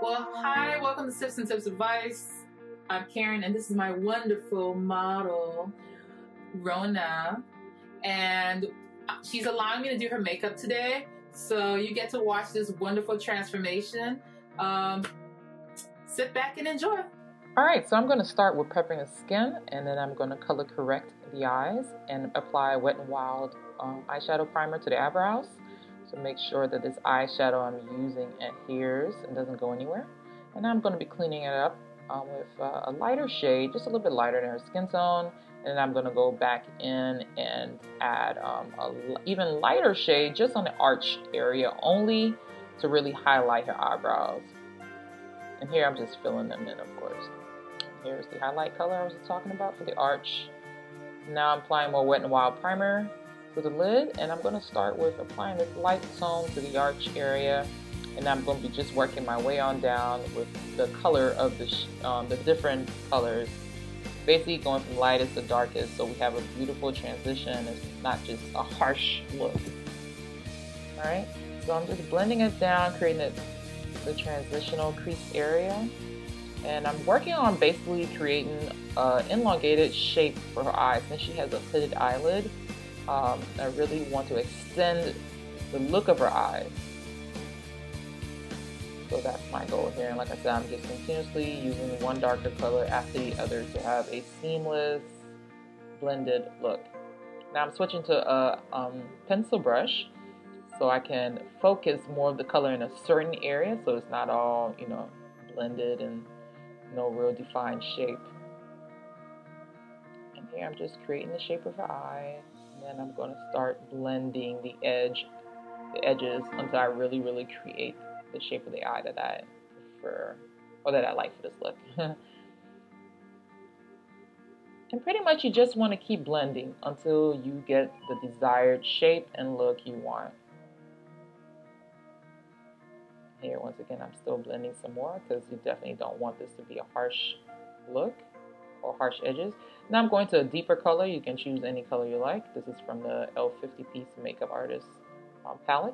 Well, hi, welcome to Sips and Tips Advice. I'm Karen, and this is my wonderful model, Rona. And she's allowing me to do her makeup today, so you get to watch this wonderful transformation. Sit back and enjoy. All right, so I'm going to start with prepping the skin, and then I'm going to color correct the eyes and apply Wet n Wild eyeshadow primer to the eyebrows to make sure that this eyeshadow I'm using adheres and doesn't go anywhere. And I'm going to be cleaning it up with a lighter shade, just a little bit lighter than her skin tone. And then I'm going to go back in and add an even lighter shade just on the arch area, only to really highlight her eyebrows. And here I'm just filling them in, of course. Here's the highlight color I was talking about for the arch. Now I'm applying more Wet n Wild primer to the lid, and I'm going to start with applying this light tone to the arch area, and I'm going to be just working my way on down with the color of the different colors, basically going from lightest to darkest, so we have a beautiful transition. It's not just a harsh look. All right, so I'm just blending it down, creating the transitional crease area. And I'm working on basically creating an elongated shape for her eyes. Since she has a hooded eyelid, I really want to extend the look of her eyes. So that's my goal here. And like I said, I'm just continuously using one darker color after the other to have a seamless, blended look. Now I'm switching to a pencil brush so I can focus more of the color in a certain area, so it's not all, blended and no real defined shape. And here I'm just creating the shape of her eye, and then I'm going to start blending the edges until I really create the shape of the eye that I prefer, or that I like for this look. And pretty much you just want to keep blending until you get the desired shape and look you want. Here, once again, I'm still blending some more because you definitely don't want this to be a harsh look or harsh edges. Now I'm going to a deeper color. You can choose any color you like. This is from the e.l.f. 50-piece Makeup Artist palette.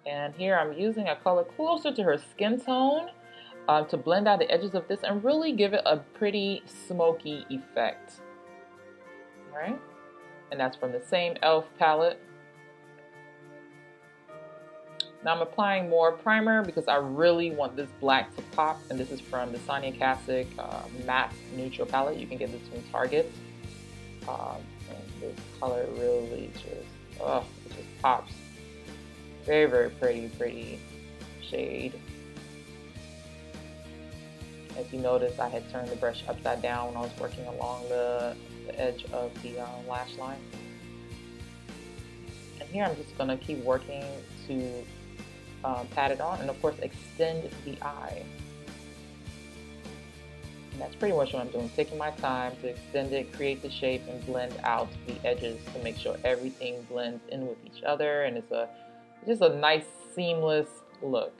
And here I'm using a color closer to her skin tone to blend out the edges of this and really give it a pretty smoky effect. All right, and that's from the same e.l.f. palette. Now I'm applying more primer because I really want this black to pop, and this is from the Sonia Kashuk matte neutral palette. You can get this from Target. And this color really just, it just pops. Very pretty shade. As you notice, I had turned the brush upside down when I was working along the edge of the lash line. And here I'm just going to keep working to pat it on and of course extend the eye. And that's pretty much what I'm doing, taking my time to extend it, create the shape, and blend out the edges to make sure everything blends in with each other, and it's just a nice seamless look.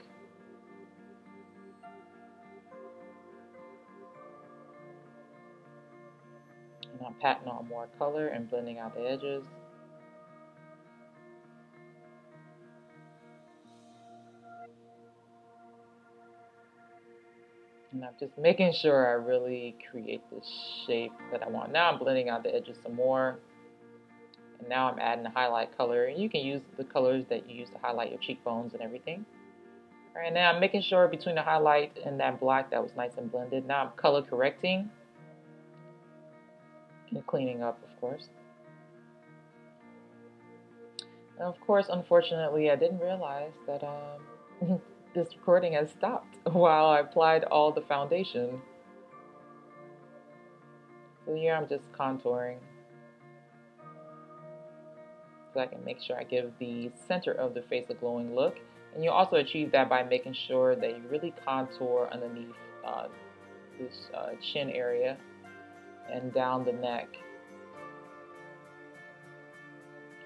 And I'm patting on more color and blending out the edges. And I'm just making sure I really create the shape that I want. Now I'm blending out the edges some more. And now I'm adding the highlight color. And you can use the colors that you use to highlight your cheekbones and everything. All right, now I'm making sure between the highlight and that black that was nice and blended. Now I'm color correcting and cleaning up, of course. And of course, unfortunately, I didn't realize that this recording has stopped while I applied all the foundation. So here I'm just contouring so I can make sure I give the center of the face a glowing look. And you also achieve that by making sure that you really contour underneath this chin area and down the neck.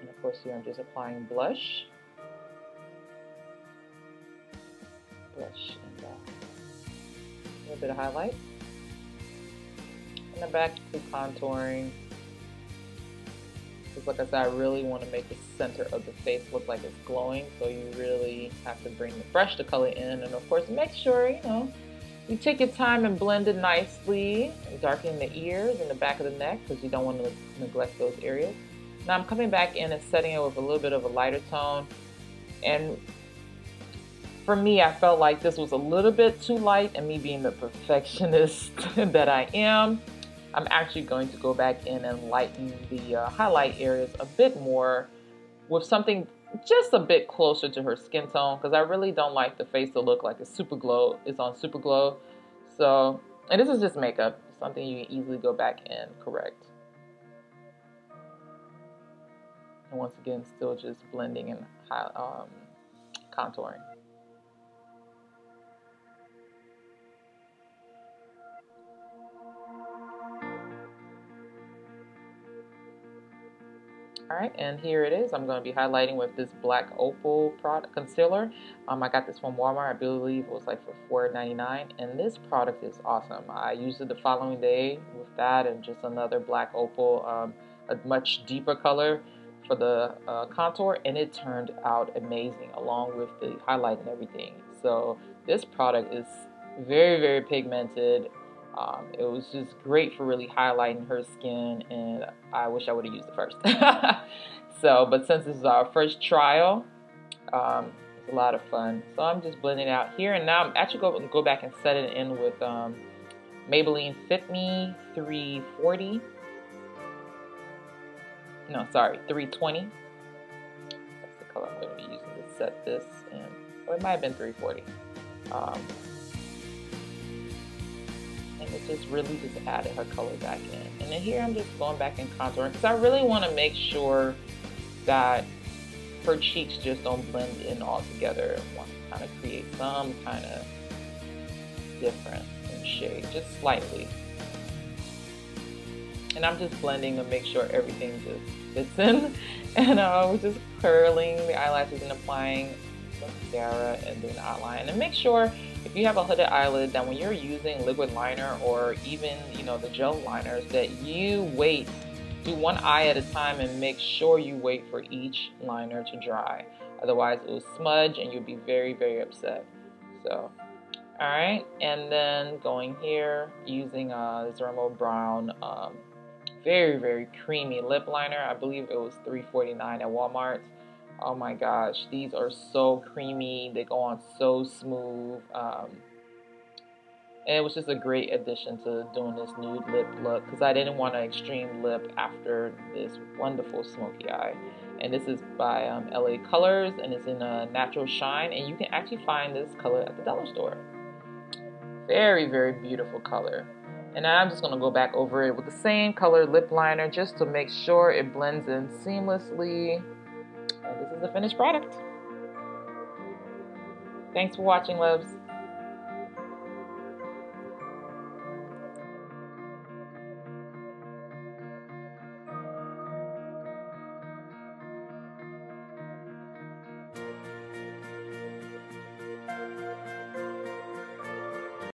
And of course here I'm just applying blush. And a little bit of highlight. And then back to contouring Because like I said, I really want to make the center of the face look like it's glowing. So you really have to bring the brush to color in. And of course, make sure, you take your time and blend it nicely, darkening the ears and the back of the neck because you don't want to neglect those areas. Now I'm coming back in and setting it with a little bit of a lighter tone. And for me, I felt like this was a little bit too light, and me being the perfectionist that I am, I'm actually going to go back in and lighten the highlight areas a bit more with something just a bit closer to her skin tone, because I really don't like the face to look like it's super glow. It's on super glow. So, and this is just makeup, something you can easily go back and correct. And once again, still just blending and contouring. Alright, and here it is. I'm going to be highlighting with this Black Opal product concealer. I got this from Walmart. I believe it was like for $4.99, and this product is awesome. I used it the following day with that and just another Black Opal, a much deeper color for the contour, and it turned out amazing along with the highlight and everything. So this product is very, very pigmented. It was just great for really highlighting her skin, and I wish I would have used it first. So, but since this is our first trial, it's a lot of fun. So I'm just blending it out here, and now I'm actually going to go back and set it in with Maybelline Fit Me 340. No, sorry, 320. That's the color I'm going to be using to set this in. Or it might have been 340. And it just really just added her color back in. And then here I'm just going back and contouring because I really want to make sure that her cheeks just don't blend in all together. I want to kind of create some kind of difference in shade, just slightly. And I'm just blending to make sure everything just fits in. And we're just curling the eyelashes and applying mascara and doing the outline. And make sure if you have a hooded eyelid that when you're using liquid liner or even, the gel liners, that you wait, do one eye at a time and make sure you wait for each liner to dry. Otherwise it will smudge and you'll be very, very upset. So, alright, and then going here using this Zermo Brown very, very creamy lip liner. I believe it was $3.49 at Walmart. Oh my gosh, these are so creamy. They go on so smooth. And it was just a great addition to doing this nude lip look because I didn't want an extreme lip after this wonderful smoky eye. And this is by LA Colors, and it's in a natural shine, and you can actually find this color at the dollar store. Very, very beautiful color. And I'm just going to go back over it with the same color lip liner just to make sure it blends in seamlessly. And this is the finished product. Thanks for watching, loves.